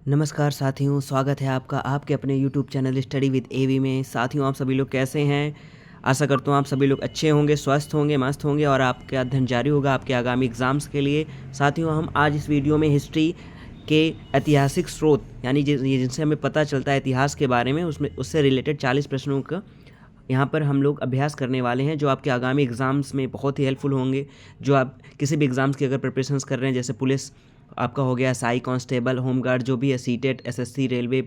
नमस्कार साथियों, स्वागत है आपका आपके अपने यूट्यूब चैनल स्टडी विद एवी में। साथियों, आप सभी लोग कैसे हैं? आशा करता हूँ आप सभी लोग अच्छे होंगे, स्वस्थ होंगे, मस्त होंगे और आपका अध्ययन जारी होगा आपके आगामी एग्ज़ाम्स के लिए। साथियों, हम आज इस वीडियो में हिस्ट्री के ऐतिहासिक स्रोत यानी जिनसे हमें पता चलता है इतिहास के बारे में, उससे रिलेटेड 40 प्रश्नों का यहाँ पर हम लोग अभ्यास करने वाले हैं, जो आपके आगामी एग्ज़ाम्स में बहुत ही हेल्पफुल होंगे। जो आप किसी भी एग्ज़ाम्स की अगर प्रिपरेशंस कर रहे हैं, जैसे पुलिस आपका हो गया, एसआई कांस्टेबल, होमगार्ड, जो भी है, सीटेट, एसएससी, रेलवे,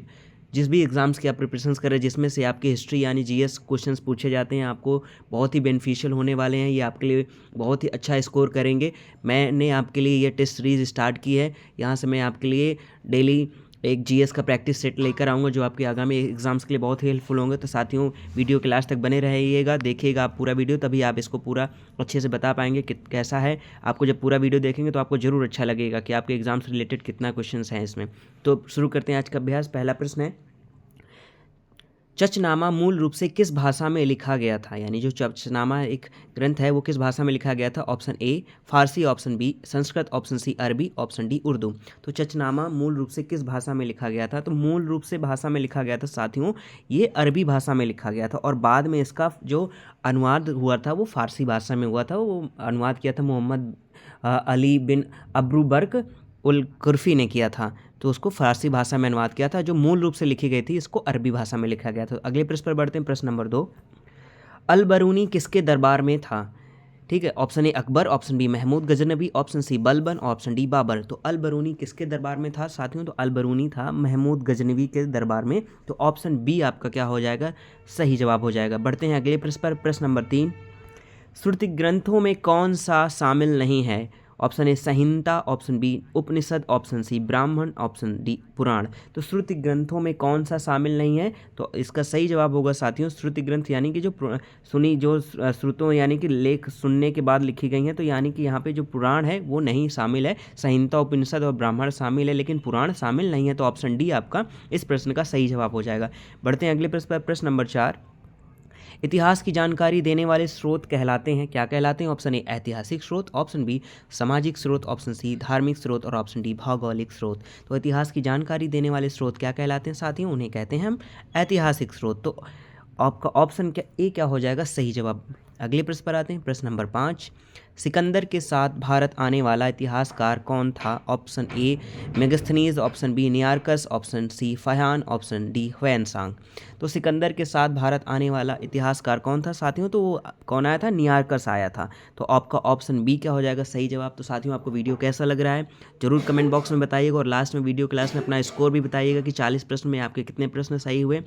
जिस भी एग्ज़ाम्स की आप प्रिपरेशंस कर रहे हैं जिसमें से आपकी हिस्ट्री यानी जीएस क्वेश्चंस पूछे जाते हैं, आपको बहुत ही बेनिफिशियल होने वाले हैं। ये आपके लिए बहुत ही अच्छा स्कोर करेंगे। मैंने आपके लिए ये टेस्ट सीरीज़ स्टार्ट की है। यहाँ से मैं आपके लिए डेली एक जीएस का प्रैक्टिस सेट लेकर आऊँगा, जो आपके आगामी एग्ज़ाम्स के लिए बहुत ही हेल्पफुल होंगे। तो साथियों, वीडियो के लास्ट तक बने रहिएगा, देखिएगा आप पूरा वीडियो, तभी आप इसको पूरा अच्छे से बता पाएंगे कि कैसा है। आपको जब पूरा वीडियो देखेंगे तो आपको ज़रूर अच्छा लगेगा कि आपके एग्ज़ाम से रिलेटेड कितना क्वेश्चंस हैं इसमें। तो शुरू करते हैं आज का अभ्यास। पहला प्रश्न है, चचनामा मूल रूप से किस भाषा में लिखा गया था? यानी जो चचनामा एक ग्रंथ है वो किस भाषा में लिखा गया था? Option A Farsi, option B Sanskrit, option C Arabi, option D Urdu. तो चचनामा मूल रूप से किस भाषा में लिखा गया था? तो मूल रूप से भाषा में लिखा गया था साथियों, ये अरबी भाषा में लिखा गया था और बाद में इसका जो अनुवाद हुआ था वो फारसी भाषा में हुआ था। वो अनुवाद किया था मोहम्मद अली बिन अब्रू बर्क उल कुर्फ़ी ने किया था। तो उसको फ़ारसी भाषा में अनुवाद किया था। जो मूल रूप से लिखी गई थी इसको अरबी भाषा में लिखा गया था। अगले प्रश्न पर बढ़ते हैं। प्रश्न नंबर 2, अल बरूनी किसके दरबार में था? ठीक है, option A Akbar, option B Mahmud Ghaznavi, option C Balban, option D Babur. तो अल बरूनी किसके दरबार में था साथियों? तो अल बरूनी था महमूद गजनवी के दरबार में। तो ऑप्शन बी आपका क्या हो जाएगा? सही जवाब हो जाएगा। बढ़ते हैं अगले प्रश्न पर। प्रश्न नंबर 3, श्रुति ग्रंथों में कौन सा शामिल नहीं है? Option A Samhita, option B Upanishad, option C Brahman, option D पुराण। तो श्रुति ग्रंथों में कौन सा शामिल नहीं है? तो इसका सही जवाब होगा साथियों श्रुति ग्रंथ, यानी कि जो श्रुतों यानी कि लेख सुनने के बाद लिखी गई हैं। तो यानी कि यहाँ पे जो पुराण है वो नहीं शामिल है। संहिता, उपनिषद और ब्राह्मण शामिल है लेकिन पुराण शामिल नहीं है। तो ऑप्शन डी आपका इस प्रश्न का सही जवाब हो जाएगा। बढ़ते हैं अगले प्रश्न पर। प्रश्न नंबर 4, इतिहास की जानकारी देने वाले स्रोत कहलाते हैं, क्या कहलाते हैं? ऑप्शन ए ऐतिहासिक स्रोत, ऑप्शन बी सामाजिक स्रोत, ऑप्शन सी धार्मिक स्रोत और ऑप्शन डी भौगोलिक स्रोत। तो इतिहास की जानकारी देने वाले स्रोत क्या कहलाते हैं साथियों? उन्हें कहते हैं हम ऐतिहासिक स्रोत। तो आपका ऑप्शन क्या ए क्या हो जाएगा? सही जवाब। अगले प्रश्न पर आते हैं। प्रश्न नंबर 5, सिकंदर के साथ भारत आने वाला इतिहासकार कौन था? Option A Megasthenes, option B Nearchus, option C Fahien, option D Xuanzang. तो सिकंदर के साथ भारत आने वाला इतिहासकार कौन था साथियों? तो वो कौन आया था? नियारकस आया था। तो आपका ऑप्शन बी क्या हो जाएगा? सही जवाब। तो साथियों, आपको वीडियो कैसा लग रहा है जरूर कमेंट बॉक्स में बताइएगा और लास्ट में वीडियो क्लास में अपना स्कोर भी बताइएगा कि 40 प्रश्न में आपके कितने प्रश्न सही हुए।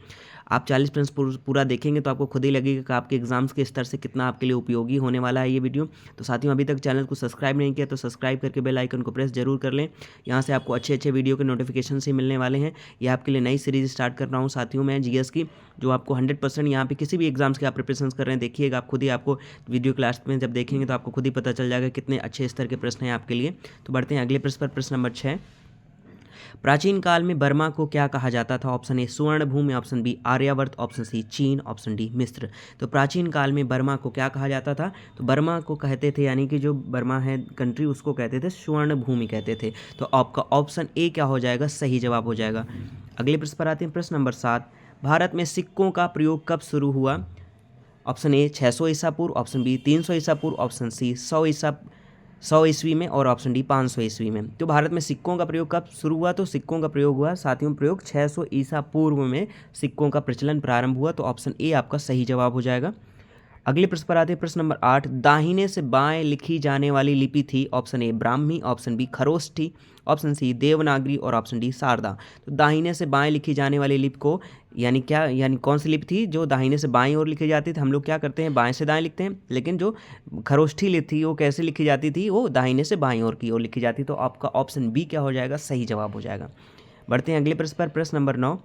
आप 40 प्रश्न पूरा देखेंगे तो आपको खुद ही लगेगा कि आपके एग्जाम्स के स्तर से कितना आपके लिए उपयोगी होने वाला है ये वीडियो। तो साथियों, अभी तक चैनल को सब्सक्राइब नहीं किया तो सब्सक्राइब करके बेल आइकन को प्रेस जरूर कर लें। यहाँ से आपको अच्छे अच्छे वीडियो के नोटिफिकेशन से मिलने वाले हैं। ये आपके लिए नई सीरीज स्टार्ट कर रहा हूँ साथियों मैं जीएस की, जो आपको 100% यहाँ पे किसी भी एग्जाम्स के आप प्रिपरेशन कर रहे हैं देखिएगा आप खुद ही। आपको वीडियो क्लास में जब देखेंगे तो आपको खुद ही पता चल जाएगा कितने अच्छे स्तर के प्रश्न हैं आपके लिए। तो बढ़ते हैं अगले प्रश्न पर। प्रश्न नंबर 6, प्राचीन काल में बर्मा को क्या कहा जाता था? Option A Swarna Bhumi, option B Aryavarta, option C चीन, ऑप्शन डी मिस्र। तो प्राचीन काल में बर्मा को क्या कहा जाता था? तो बर्मा को कहते थे, यानी कि जो बर्मा है कंट्री उसको कहते थे स्वर्ण भूमि कहते थे। तो आपका ऑप्शन ए क्या हो जाएगा? सही जवाब हो जाएगा। अगले प्रश्न पर आते हैं। प्रश्न नंबर 7, भारत में सिक्कों का प्रयोग कब शुरू हुआ? ऑप्शन ए 600 ईसा पूर्व, ऑप्शन बी 300 ईसा पूर्व, ऑप्शन सी 100 ईस्वी में और ऑप्शन डी 500 ईस्वी में। तो भारत में सिक्कों का प्रयोग कब शुरू हुआ? तो सिक्कों का प्रयोग हुआ साथियों 600 ईसा पूर्व में सिक्कों का प्रचलन प्रारंभ हुआ। तो ऑप्शन ए आपका सही जवाब हो जाएगा। अगले प्रश्न पर आते हैं। प्रश्न नंबर 8, दाहिने से बाएं लिखी जाने वाली लिपि थी? Option A Brahmi, option B Kharosthi, option C Devanagari और ऑप्शन डी शारदा। तो दाहिने से बाएं लिखी जाने वाली लिपि को यानी क्या, यानी कौन सी लिपि थी जो दाहिने से बाएं ओर लिखी जाती थी? हम लोग क्या करते हैं, बाएं से दाएं लिखते हैं, लेकिन जो खरोष्ठी लिपि थी वो कैसे लिखी जाती थी? वो दाहिने से बाएं ओर की ओर लिखी जाती। तो आपका ऑप्शन बी क्या हो जाएगा? सही जवाब हो जाएगा। बढ़ते हैं अगले प्रश्न पर। प्रश्न नंबर 9,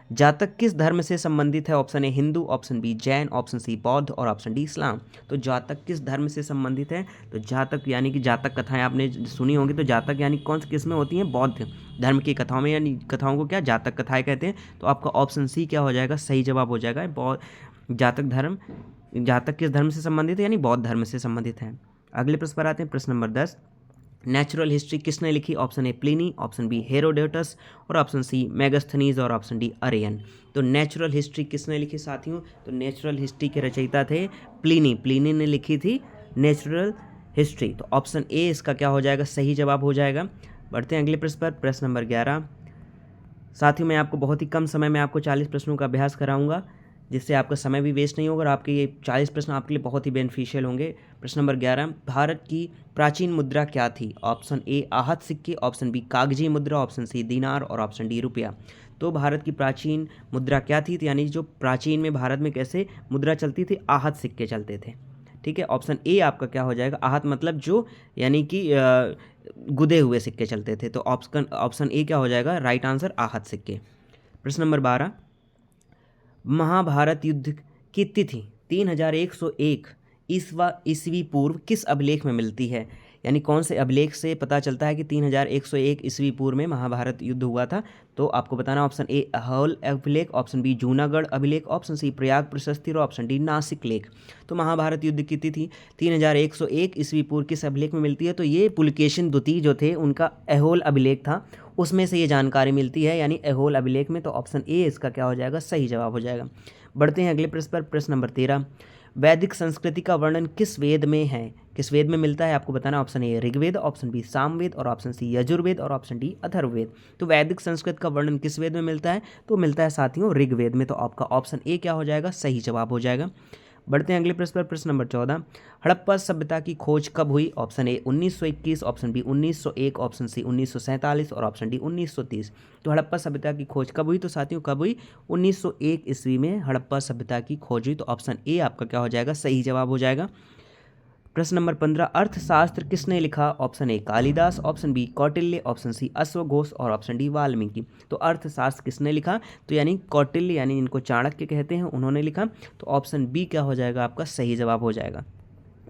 जातक किस धर्म से संबंधित है? Option A Hindu, option B Jain, option C Bauddha और ऑप्शन डी इस्लाम। तो जातक किस धर्म से संबंधित है? तो जातक यानी कि जातक कथाएं आपने सुनी होंगी। तो जातक यानी कौन सी किस में होती हैं? बौद्ध धर्म की कथाओं में, यानी कथाओं को क्या जातक कथाएं कहते हैं। तो आपका ऑप्शन सी क्या हो जाएगा? सही जवाब हो जाएगा। जातक किस धर्म से संबंधित है? यानी बौद्ध धर्म से संबंधित है। अगले प्रश्न पर आते हैं। प्रश्न नंबर 10, नेचुरल हिस्ट्री किसने लिखी? Option A Pliny, option B Herodotus और ऑप्शन सी मेगास्थनीज और ऑप्शन डी अरेयन। तो नेचुरल हिस्ट्री किसने लिखी साथियों? तो नेचुरल हिस्ट्री के रचयिता थे प्लिनी। प्लिनी ने लिखी थी नेचुरल हिस्ट्री। तो ऑप्शन ए इसका क्या हो जाएगा? सही जवाब हो जाएगा। बढ़ते हैं अगले प्रश्न पर, प्रश्न नंबर 11। साथियों मैं आपको बहुत ही कम समय में आपको 40 प्रश्नों का अभ्यास कराऊंगा, जिससे आपका समय भी वेस्ट नहीं होगा और आपके ये 40 प्रश्न आपके लिए बहुत ही बेनिफिशियल होंगे। प्रश्न नंबर 11, भारत की प्राचीन मुद्रा क्या थी? ऑप्शन ए आहत सिक्के, ऑप्शन बी कागजी मुद्रा, ऑप्शन सी दिनार और ऑप्शन डी रुपया। तो भारत की प्राचीन मुद्रा क्या थी? तो यानी जो प्राचीन में भारत में कैसे मुद्रा चलती थी? आहत सिक्के चलते थे। ठीक है, ऑप्शन ए आपका क्या हो जाएगा? आहत मतलब जो यानी कि गुदे हुए सिक्के चलते थे। तो ऑप्शन ए क्या हो जाएगा? राइट आंसर आहत सिक्के। प्रश्न नंबर 12, महाभारत युद्ध की तिथि 3101 ईस्वी पूर्व किस अभिलेख में मिलती है? यानी कौन से अभिलेख से पता चलता है कि 3101 ईस्वी पूर्व में महाभारत युद्ध हुआ था? तो आपको बताना, ऑप्शन ए अहोल अभिलेख, ऑप्शन बी जूनागढ़ अभिलेख, ऑप्शन सी प्रयाग प्रशस्ति और ऑप्शन डी नासिक लेख। तो महाभारत युद्ध की तिथि 3101 ईस्वी पूर्व किस अभिलेख में मिलती है? तो ये पुलकेशिन द्वितीय जो थे उनका अहोल अभिलेख था, उसमें से ये जानकारी मिलती है, यानी अहोल अभिलेख में। तो ऑप्शन ए इसका क्या हो जाएगा? सही जवाब हो जाएगा। बढ़ते हैं अगले प्रश्न पर, प्रश्न नंबर 13, वैदिक संस्कृति का वर्णन किस वेद में है? किस वेद में मिलता है आपको बताना, option A Rigveda, option B Samaveda और ऑप्शन सी यजुर्वेद और ऑप्शन डी अथर्ववेद। तो वैदिक संस्कृत का वर्णन किस वेद में मिलता है? तो मिलता है साथियों ऋग्वेद में। तो आपका ऑप्शन ए क्या हो जाएगा? सही जवाब हो जाएगा। बढ़ते हैं अगले प्रश्न पर, प्रश्न नंबर 14, हड़प्पा सभ्यता की खोज कब हुई? Option A 1921, option B 1901, option C 1947 और ऑप्शन डी 1930। तो हड़प्पा सभ्यता की खोज कब हुई? तो साथियों कब हुई? 1901 ईस्वी में हड़प्पा सभ्यता की खोज हुई। तो ऑप्शन ए आपका क्या हो जाएगा? सही जवाब हो जाएगा। प्रश्न नंबर 15, अर्थशास्त्र किसने लिखा? Option A Kalidas, option B Kautilya, option C अश्वघोष और ऑप्शन डी वाल्मीकि। तो अर्थशास्त्र किसने लिखा? तो यानी कौटिल्य, यानी इनको चाणक्य कहते हैं, उन्होंने लिखा। तो ऑप्शन बी क्या हो जाएगा? आपका सही जवाब हो जाएगा।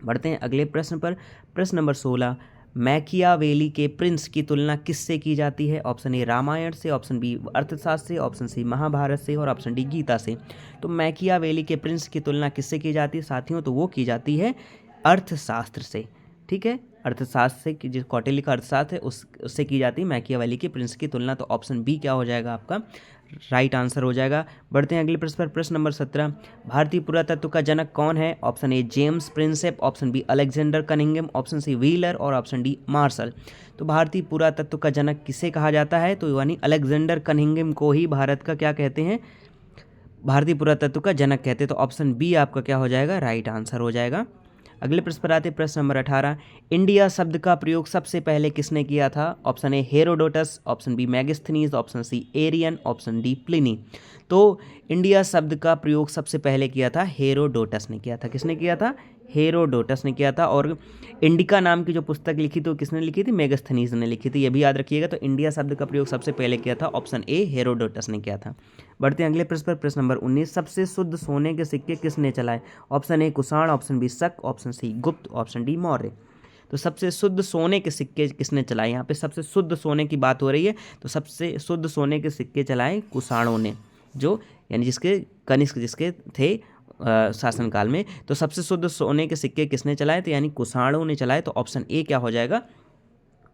बढ़ते हैं अगले प्रश्न पर, प्रश्न नंबर 16, मैकियावेली के प्रिंस की तुलना किससे की जाती है? ऑप्शन ए रामायण से, ऑप्शन बी अर्थशास्त्र से, ऑप्शन सी महाभारत से और ऑप्शन डी गीता से। तो मैकियावेली के प्रिंस की तुलना किससे की जाती है साथियों? तो वो की जाती है अर्थशास्त्र से। ठीक है, अर्थशास्त्र से, कि जिस कौटिल्य का अर्थशास्त्र है उससे की जाती है मैकियावेली के प्रिंस की तुलना। तो ऑप्शन बी क्या हो जाएगा? आपका राइट आंसर हो जाएगा। बढ़ते हैं अगले प्रश्न पर, प्रश्न नंबर 17, भारतीय पुरातत्व का जनक कौन है? Option A James Prinsep, option B Alexander Cunningham, option C Wheeler और ऑप्शन डी मार्शल। तो भारतीय पुरातत्व का जनक किसे कहा जाता है? तो यानी अलेक्जेंडर कनिंघम को ही भारत का क्या कहते हैं? भारतीय पुरातत्व का जनक कहते हैं। तो ऑप्शन बी आपका क्या हो जाएगा? राइट आंसर हो जाएगा। अगले प्रश्न पर आते, प्रश्न नंबर 18, इंडिया शब्द का प्रयोग सबसे पहले किसने किया था? Option A Herodotus, option B Megasthenes, option C Arrian, option D Pliny. तो इंडिया शब्द का प्रयोग सबसे पहले किया था हेरोडोटस ने किया था। किसने किया था? हेरोडोटस ने किया था। और इंडिका नाम की जो पुस्तक लिखी थी वो किसने लिखी थी? मेगस्थनीज ने लिखी थी, ये भी याद रखिएगा। तो इंडिया शब्द का प्रयोग सबसे पहले किया था, ऑप्शन ए हेरोडोटस ने किया था। बढ़ते हैं अगले प्रश्न पर, प्रश्न नंबर 19, सबसे शुद्ध सोने के सिक्के किसने चलाए? Option A Kushan, option B Shaka, option C Gupta, option D Maurya. तो सबसे शुद्ध सोने के सिक्के किसने चलाए? यहाँ पे सबसे शुद्ध सोने की बात हो रही है। तो सबसे शुद्ध सोने के सिक्के चलाए कुषाणों ने, जो यानी जिसके कनिष्क जिसके थे शासनकाल में। तो सबसे शुद्ध सोने के सिक्के किसने चलाए? तो यानी कुषाणों ने चलाए। तो ऑप्शन ए क्या हो जाएगा?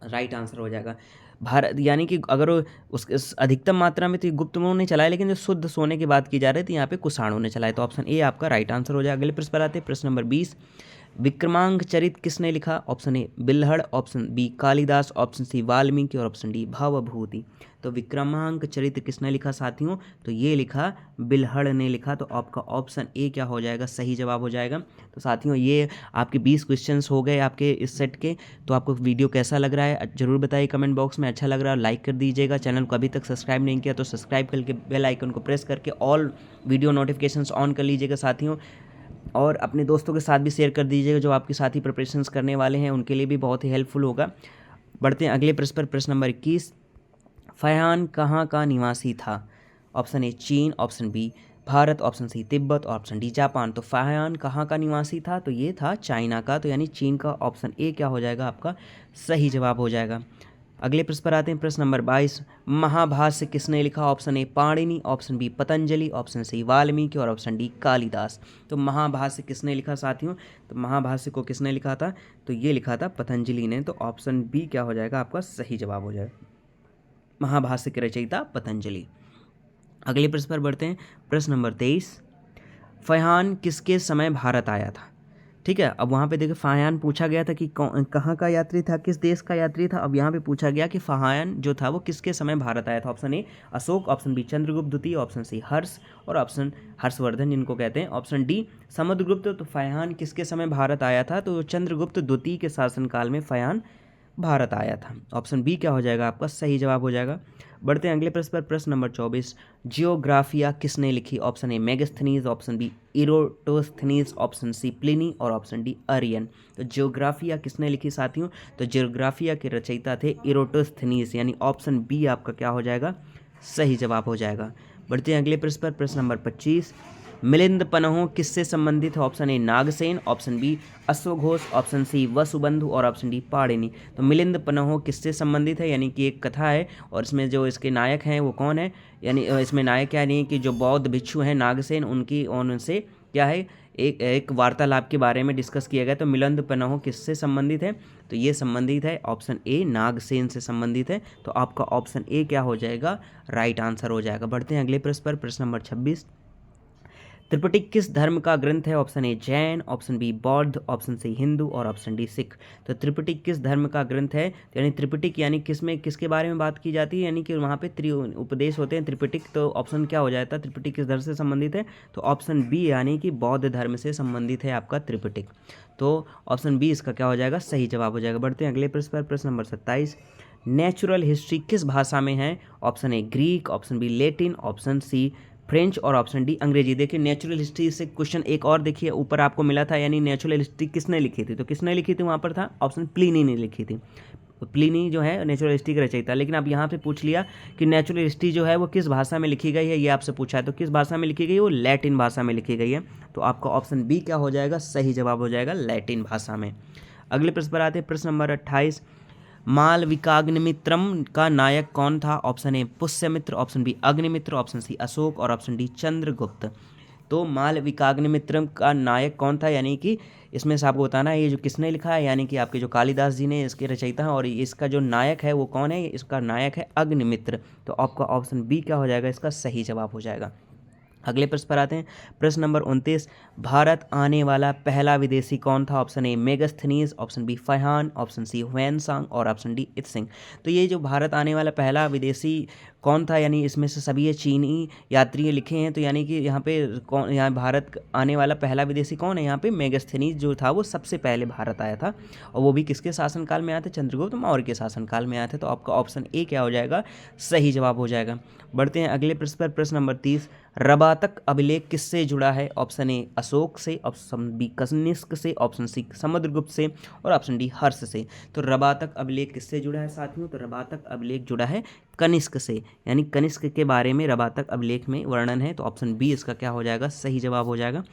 राइट आंसर हो जाएगा। भारत यानी कि अगर उसके अधिकतम मात्रा में तो गुप्त ने चलाए, लेकिन जो शुद्ध सोने की बात की जा रही थी यहाँ पे कुषाणों ने चलाए। तो ऑप्शन ए आपका राइट आंसर हो जाएगा। अगले प्रश्न पर आते हैं, प्रश्न नंबर 20, विक्रमांक चरित किसने लिखा? Option A Bilhana, option B Kalidas, option C Valmiki और ऑप्शन डी भवभूति। तो विक्रमांक चरित किसने लिखा साथियों? तो ये लिखा बिल्हड़ ने लिखा। तो आपका ऑप्शन ए क्या हो जाएगा? सही जवाब हो जाएगा। तो साथियों ये आपके 20 क्वेश्चंस हो गए आपके इस सेट के। तो आपको वीडियो कैसा लग रहा है ज़रूर बताइए कमेंट बॉक्स में। अच्छा लग रहा है लाइक कर दीजिएगा। चैनल को अभी तक सब्सक्राइब नहीं किया तो सब्सक्राइब करके बेल आइकन को प्रेस करके ऑल वीडियो नोटिफिकेशंस ऑन कर लीजिएगा साथियों। और अपने दोस्तों के साथ भी शेयर कर दीजिएगा, जो आपके साथी प्रिपरेशंस करने वाले हैं उनके लिए भी बहुत ही हेल्पफुल होगा। बढ़ते हैं अगले प्रश्न पर, प्रश्न नंबर 21, फरहान कहाँ का निवासी था? ऑप्शन ए चीन, option B Bharat, option C Tibet और ऑप्शन डी जापान। तो फरहान कहाँ का निवासी था? तो ये था चाइना का। तो यानी चीन का। ऑप्शन ए क्या हो जाएगा? आपका सही जवाब हो जाएगा। अगले प्रश्न पर आते हैं, प्रश्न नंबर 22, महाभाष्य किसने लिखा? Option A Panini, option B Patanjali, option C Valmiki और ऑप्शन डी कालिदास। तो महाभाष्य किसने लिखा साथियों? तो महाभाष्य को किसने लिखा था? तो ये लिखा था पतंजलि ने। तो ऑप्शन बी क्या हो जाएगा आपका सही जवाब हो जाएगा, महाभाष्य के रचयिता पतंजलि। अगले प्रश्न पर बढ़ते हैं, प्रश्न नंबर 23, फाहियान किसके समय भारत आया था? ठीक है, अब वहाँ पे देखिए फाहियान पूछा गया था कि कहाँ का यात्री था, किस देश का यात्री था। अब यहाँ पे पूछा गया कि फाहियान जो था वो किसके समय भारत आया था? Option A Ashok, option B Chandragupta द्वितीय, ऑप्शन सी हर्ष और ऑप्शन हर्षवर्धन जिनको कहते हैं, ऑप्शन डी समुद्रगुप्त। तो फाहियान किसके समय भारत आया था? तो चंद्रगुप्त द्वितीय के शासनकाल में फाहियान भारत आया था। ऑप्शन बी क्या हो जाएगा आपका सही जवाब हो जाएगा। बढ़ते हैं अगले प्रश्न पर, प्रश्न नंबर 24, जियोग्राफिया किसने लिखी? Option A Megasthenes, option B Eratosthenes, option C Pliny और ऑप्शन डी अरियन। तो जियोग्राफिया किसने लिखी साथियों? तो जियोग्राफिया के रचयिता थे इरोटोस्थनीज, यानी ऑप्शन बी आपका क्या हो जाएगा सही जवाब हो जाएगा। बढ़ते हैं अगले प्रश्न पर, प्रश्न नंबर 25, मिलिंद पन्ह किससे संबंधित है? Option A Nagasena, option B अश्वघोष, ऑप्शन सी वसुबंधु और ऑप्शन डी पाणिनि। तो मिलिंद पन्ह किससे संबंधित है? यानी कि एक कथा है और इसमें जो इसके नायक हैं वो कौन है? यानी इसमें नायक क्या नहीं कि जो बौद्ध भिक्षु हैं नागसेन, उनकी उनसे क्या है एक वार्तालाप के बारे में डिस्कस किया गया। तो मिलिंद पन्ह किससे संबंधित है? तो ये संबंधित है ऑप्शन ए नागसेन से संबंधित है। तो आपका ऑप्शन ए क्या हो जाएगा राइट आंसर हो जाएगा। बढ़ते हैं अगले प्रश्न पर, प्रश्न नंबर 26, त्रिपिटक किस धर्म का ग्रंथ है? Option A Jain, option B Bauddha, option C Hindu और ऑप्शन डी सिख। तो त्रिपिटक किस धर्म का ग्रंथ है? यानी त्रिपिटक यानी किसमें किसके बारे में बात की जाती है? यानी कि वहाँ पे उपदेश होते हैं त्रिपिटक। तो ऑप्शन क्या हो जाता है त्रिपिटक किस धर्म से संबंधित है? तो ऑप्शन बी यानी कि बौद्ध धर्म से संबंधित है आपका त्रिपिटक। तो ऑप्शन बी इसका क्या हो जाएगा सही जवाब हो जाएगा। बढ़ते हैं अगले प्रश्न पर, प्रश्न नंबर 27, नेचुरल हिस्ट्री किस भाषा में है? Option A Greek, option B Latin, option C French और ऑप्शन डी अंग्रेजी। देखिए नेचुरल हिस्ट्री से क्वेश्चन एक और देखिए ऊपर आपको मिला था, यानी नेचुरल हिस्ट्री किसने लिखी थी? तो किसने लिखी थी वहाँ पर था ऑप्शन प्लिनी ने लिखी थी। प्लिनी जो है नेचुरल हिस्ट्री का रचयिता। लेकिन अब यहाँ पे पूछ लिया कि नेचुरल हिस्ट्री जो है वो किस भाषा में लिखी गई है, ये आपसे पूछा है। तो किस भाषा में लिखी गई है? वो लैटिन भाषा में लिखी गई है। तो आपका ऑप्शन बी क्या हो जाएगा सही जवाब हो जाएगा लैटिन भाषा में। अगले प्रश्न पर आते हैं, प्रश्न नंबर 28, मालविकाग्निमित्रम का नायक कौन था? Option A Pushyamitra, option B Agnimitra, option C Ashok और ऑप्शन डी चंद्रगुप्त। तो मालविकाग्निमित्रम का नायक कौन था? यानी कि इसमें से आपको बताना है ये जो किसने लिखा है, यानी कि आपके जो कालिदास जी ने इसके रचयिता हैं, और इसका जो नायक है वो कौन है? इसका नायक है अग्निमित्र। तो आपका ऑप्शन बी क्या हो जाएगा इसका सही जवाब हो जाएगा। अगले प्रश्न पर आते हैं, प्रश्न नंबर 29, भारत आने वाला पहला विदेशी कौन था? Option A Megasthenes, option B Fahien, option C Hiuen Tsang और ऑप्शन डी इत्सिंग। तो ये जो भारत आने वाला पहला विदेशी कौन था, यानी इसमें से सभी ये चीनी यात्री लिखे हैं। तो यानी कि यहाँ पे कौन, यहाँ भारत आने वाला पहला विदेशी कौन है? यहाँ पे मेगास्थनीज जो था वो सबसे पहले भारत आया था, और वो भी किसके शासनकाल में आया था? चंद्रगुप्त मौर्य के शासनकाल में आया था। तो आपका ऑप्शन ए क्या हो जाएगा सही जवाब हो जाएगा। बढ़ते हैं अगले प्रश्न पर, प्रश्न नंबर 30, रबातक अभिलेख किससे जुड़ा है? ऑप्शन ए अशोक से, ऑप्शन बी कनिष्क से, ऑप्शन सी समुद्रगुप्त से और ऑप्शन डी हर्ष से। तो रबातक अभिलेख किससे जुड़ा है साथियों? तो रबातक अभिलेख जुड़ा है कनिष्क से, यानी कनिष्क के बारे में रबातक अभिलेख में वर्णन है। तो ऑप्शन बी इसका क्या हो जाएगा सही जवाब हो जाएगा।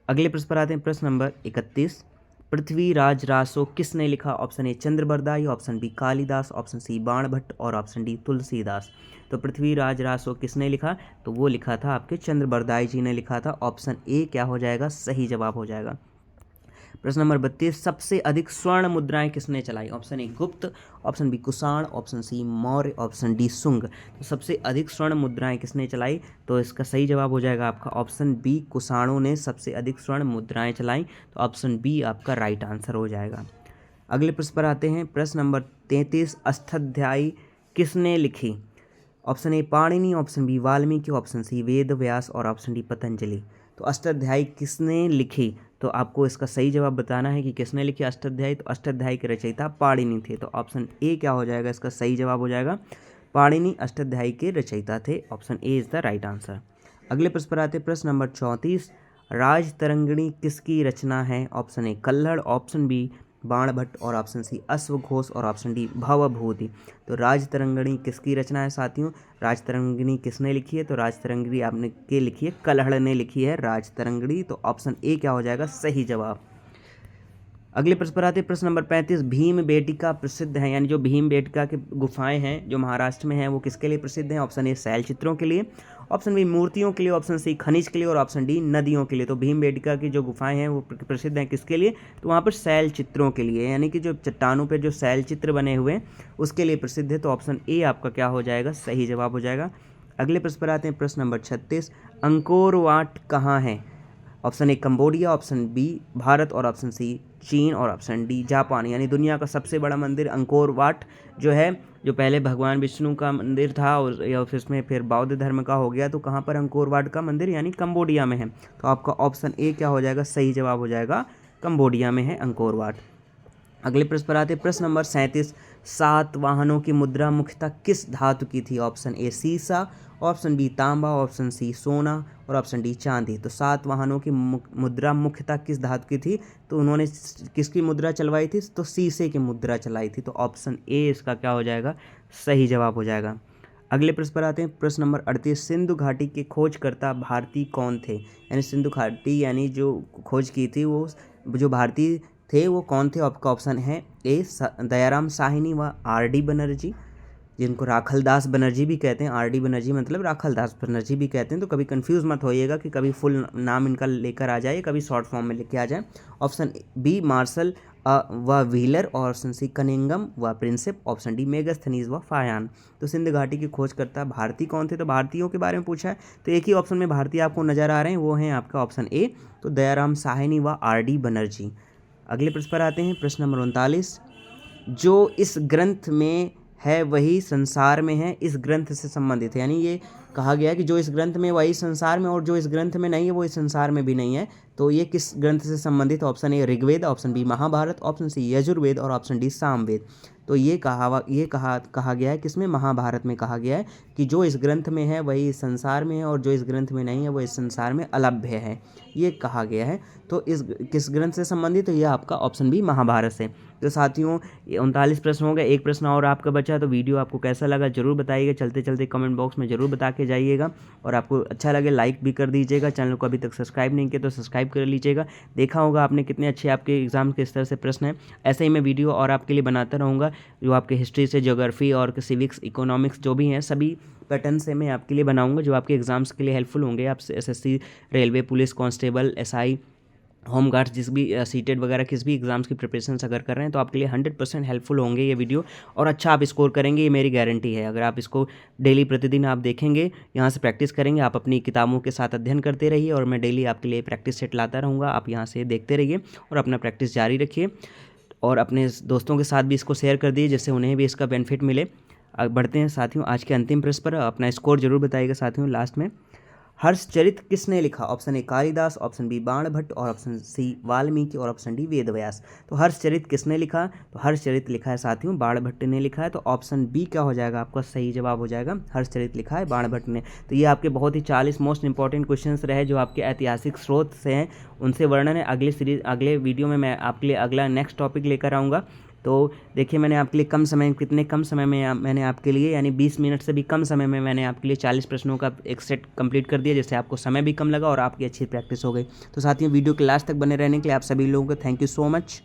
अगले प्रश्न पर आते हैं, प्रश्न नंबर 31, पृथ्वीराज रासो किसने लिखा? Option A Chand Bardai, option B Kalidas, option C Banabhatta और ऑप्शन डी तुलसीदास। तो पृथ्वीराज रासो किसने लिखा? तो वो लिखा था आपके चंद्रबरदाई जी ने लिखा था। ऑप्शन ए क्या हो जाएगा सही जवाब हो जाएगा। प्रश्न नंबर 32, सबसे अधिक स्वर्ण मुद्राएं किसने चलाई? Option A Gupta, option B Kushan, option C Maurya, option D Shunga. तो सबसे अधिक स्वर्ण मुद्राएं किसने चलाई? तो इसका सही जवाब हो जाएगा आपका ऑप्शन बी कुषाणों ने सबसे अधिक स्वर्ण मुद्राएं चलाई। तो ऑप्शन बी आपका राइट आंसर हो जाएगा। अगले प्रश्न पर आते हैं, प्रश्न नंबर 33, अष्टाध्यायी किसने लिखी? Option A Panini, option B Valmiki, option C Veda Vyasa और ऑप्शन डी पतंजलि। तो अष्टाध्यायी किसने लिखी? तो आपको इसका सही जवाब बताना है कि किसने लिखी अष्टाध्यायी। तो अष्टाध्यायी के रचयिता पाणिनि थे। तो ऑप्शन ए क्या हो जाएगा इसका सही जवाब हो जाएगा पाणिनि अष्टाध्यायी के रचयिता थे। Option A is the right answer. अगले प्रश्न पर आते, प्रश्न नंबर 34, राजतरंगिणी किसकी रचना है? Option A Kalhana, option B Banabhatta और ऑप्शन सी अश्वघोष और ऑप्शन डी भवभूति। तो राजतरंगिणी किसकी रचना है साथियों? राजतरंगिणी किसने लिखी है? तो राजतरंगिणी आपने के लिखी है कल्हड़ ने लिखी है राजतरंगिणी। तो ऑप्शन ए क्या हो जाएगा सही जवाब। अगले प्रश्न पर आते हैं, प्रश्न नंबर 35, भीम बेटिका प्रसिद्ध है, यानी जो भीम बेटिका की गुफाएं हैं जो महाराष्ट्र में हैं वो किसके लिए प्रसिद्ध हैं? ऑप्शन ए शैल चित्रों के लिए, ऑप्शन बी मूर्तियों के लिए, ऑप्शन सी खनिज के लिए और ऑप्शन डी नदियों के लिए। तो भीम बेटिका की जो गुफाएं हैं वो प्रसिद्ध हैं किसके लिए? तो वहाँ पर शैल चित्रों के लिए, यानी कि जो चट्टानों पर जो शैल चित्र बने हुए हैं उसके लिए प्रसिद्ध है। तो ऑप्शन ए आपका क्या हो जाएगा? सही जवाब हो जाएगा। अगले प्रश्न पर आते हैं, प्रश्न नंबर 36, अंकोर वाट कहाँ है? Option A Cambodia, option B Bharat और ऑप्शन सी चीन और ऑप्शन डी जापान। यानी दुनिया का सबसे बड़ा मंदिर अंकोर वाट जो है, जो पहले भगवान विष्णु का मंदिर था और या उसमें फिर बौद्ध धर्म का हो गया, तो कहाँ पर अंकोर वाट का मंदिर यानी कंबोडिया में है। तो आपका ऑप्शन ए क्या हो जाएगा? सही जवाब हो जाएगा, कंबोडिया में है अंकोर वाट। अगले प्रश्न पर आते हैं, प्रश्न नंबर 37, सातवाहनों की मुद्रा मुख्यतः किस धातु की थी? ऑप्शन ए सीसा, ऑप्शन बी तांबा, ऑप्शन सी सोना और ऑप्शन डी चांदी। तो सातवाहनों की मुद्रा मुख्यतः किस धातु की थी? तो उन्होंने किसकी मुद्रा चलवाई थी? तो सीसे की मुद्रा चलाई थी। तो ऑप्शन ए इसका क्या हो जाएगा? सही जवाब हो जाएगा। अगले प्रश्न पर आते हैं, प्रश्न नंबर 38, सिंधु घाटी के खोजकर्ता भारतीय कौन थे? यानी सिंधु घाटी यानी जो खोज की थी वो जो भारतीय थे वो कौन थे? आपका ऑप्शन है ए दयाराम साहनी व आर डी बनर्जी, जिनको राखलदास बनर्जी भी कहते हैं। आर डी बनर्जी मतलब राखलदास बनर्जी भी कहते हैं। तो कभी कंफ्यूज मत होइएगा कि कभी फुल नाम इनका लेकर आ जाए, कभी शॉर्ट फॉर्म में लेके आ जाए। ऑप्शन बी मार्शल व व्हीलर और ऑप्शन सी कनिंगम व प्रिंसिप, ऑप्शन डी मेगास्थनीज व फायान। तो सिंध घाटी के खोजकर्ता भारतीय कौन थे? तो भारतीयों के बारे में पूछा है, तो एक ही ऑप्शन में भारतीय आपको नजर आ रहे हैं, वो हैं आपका ऑप्शन ए, तो दयाराम साहनी व आर डी बनर्जी। अगले प्रश्न पर आते हैं, प्रश्न नंबर 39, जो इस ग्रंथ में है वही संसार में है, इस ग्रंथ से संबंधित है। यानी ये कहा गया है कि जो इस ग्रंथ में वही संसार में, और जो इस ग्रंथ में नहीं है वो इस संसार में भी नहीं है। तो ये किस ग्रंथ से संबंधित? Option A Rigveda, option B Mahabharat, option C Yajurveda और ऑप्शन डी सामवेद। तो ये कहा गया है किसमें? महाभारत में कहा गया है कि जो इस ग्रंथ में है वही इस संसार में है और जो इस ग्रंथ में नहीं है वो इस संसार में अलभ्य है, ये कहा गया है। तो इस किस ग्रंथ से संबंधित? तो ये आपका ऑप्शन बी महाभारत से। तो साथियों ये 39 प्रश्न हो गए, एक प्रश्न और आपका बचा। तो वीडियो आपको कैसा लगा जरूर बताइएगा, चलते चलते कमेंट बॉक्स में जरूर बता के जाइएगा, और आपको अच्छा लगे लाइक भी कर दीजिएगा। चैनल को अभी तक सब्सक्राइब नहीं किया तो सब्सक्राइब कर लीजिएगा। देखा होगा आपने कितने अच्छे आपके एग्जाम के स्तर से प्रश्न हैं। ऐसे ही मैं वीडियो और आपके लिए बनाता रहूँगा, जो आपके हिस्ट्री से ज्योग्राफी और सिविक्स इकोनॉमिक्स जो भी हैं सभी पैटर्न से मैं आपके लिए बनाऊँगा, जो आपके एग्जाम्स के लिए हेल्पफुल होंगे। आप SSC, railway, police constable, SI, home guards, जिस भी सीटेट वगैरह किस भी एग्जाम्स की प्रिपरेशन अगर कर रहे हैं तो आपके लिए 100% हेल्पफुल होंगे ये वीडियो, और अच्छा आप स्कोर करेंगे, ये मेरी गारंटी है। अगर आप इसको डेली प्रतिदिन आप देखेंगे, यहाँ से प्रैक्टिस करेंगे, आप अपनी किताबों के साथ अध्ययन करते रहिए, और मैं डेली आपके लिए प्रैक्टिस सेट लाता रहूँगा। आप यहाँ से देखते रहिए और अपना प्रैक्टिस जारी रखिए, और अपने दोस्तों के साथ भी इसको शेयर कर दिए जिससे उन्हें भी इसका बेनिफिट मिले। बढ़ते हैं साथियों आज के अंतिम प्रश्न पर, अपना स्कोर जरूर बताइएगा साथियों लास्ट में। हर्षचरित किसने लिखा? Option A Kalidas, option B Banabhatta और ऑप्शन सी वाल्मीकि और ऑप्शन डी वेदव्यास। तो हर्षचरित किसने लिखा? तो हर्षचरित लिखा है साथियों बाणभट्ट ने लिखा है। तो ऑप्शन बी क्या हो जाएगा? आपका सही जवाब हो जाएगा, हर्षचरित लिखा है बाणभट्ट ने। तो ये आपके बहुत ही 40 मोस्ट इंपॉर्टेंट क्वेश्चंस रहे जो आपके ऐतिहासिक स्रोत से हैं, उनसे वर्णन है। अगले वीडियो में मैं आपके लिए अगला नेक्स्ट टॉपिक लेकर आऊँगा। तो देखिए मैंने आपके लिए कितने कम समय में मैंने आपके लिए यानी 20 मिनट से भी कम समय में मैंने आपके लिए 40 प्रश्नों का एक सेट कंप्लीट कर दिया, जिससे आपको समय भी कम लगा और आपकी अच्छी प्रैक्टिस हो गई। तो साथियों वीडियो के लास्ट तक बने रहने के लिए आप सभी लोगों को थैंक यू सो मच।